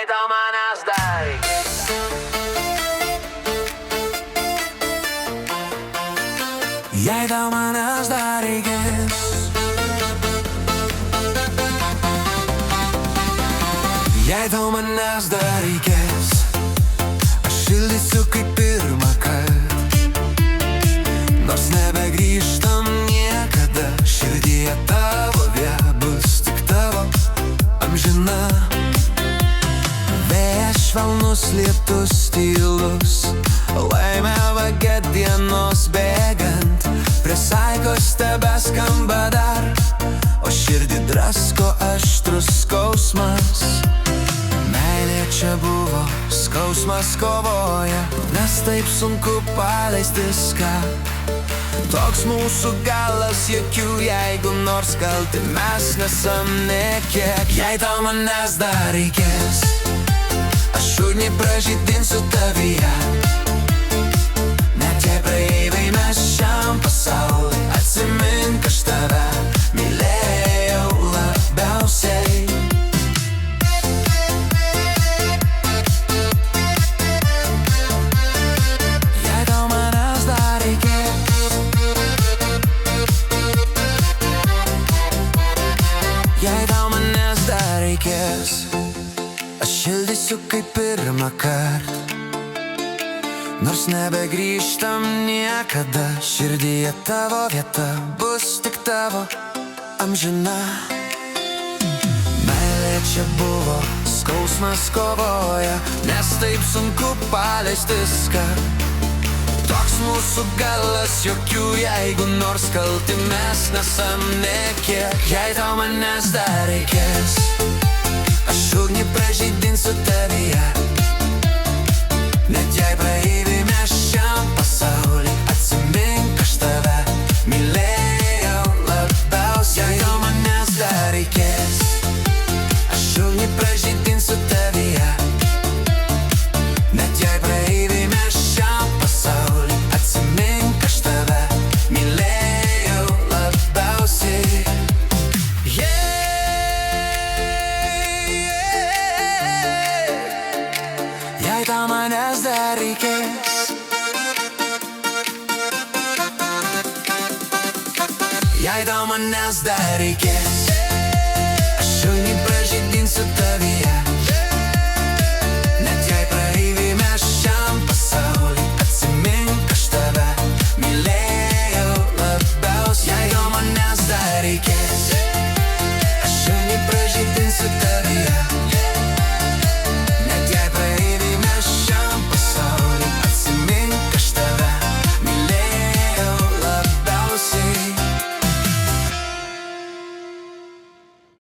tau manęs dar reikės. Jei tau manęs dar reikės. Jei tau manęs dar reikės, aš šildysiu kaip pirmą kartą. Nors nebegrįžtam niekada, širdyje tavo vieta bus tik tavo amžina. Vėjas švelnus, lietus tylus, laimė vagia dienos bėgant. Prie saikos tebeskamba dar, o širdį drasko aštrus skausmas. Meilė čia buvo, skausmas kovoja, nes taip sunku paleist viską. Toks mūsų galas, jokių jeigu, nors kalti mes nesam nekiek. Jei tau manęs dar reikės, aš ugnį pražydinsiu tavyje. Net jei praeiviai mes šiam pasauliui, atsimink aš tave mylėjau labiausiai. Jei tau manęs dar reikės, jei tau manęs dar reikės, aš šildysiu kaip pirmą kartą. Nors nebegrįžtam niekada, širdyje tavo vieta bus tik tavo amžina. Meilė čia buvo, skausmas kovoja, nes taip sunku paleist viską. Toks mūsų galas, jokių jeigu, nors kalti mes nesam nekiek. Jei tau manęs dar reikės, aš ugnį pražydinsiu tavyje. Net jei praeiviai mes šiam pasauliui, atsimink aš tave mylėjau labiausiai. Jei tau manęs dar reikės, aš ugnį pražydinsiu tavyje. Net jei praeiviai mes šiam pasauliui, atsimink aš tave mylėjau labiausiai. Jei tau manęs dar reikės, jei tau manęs dar reikės.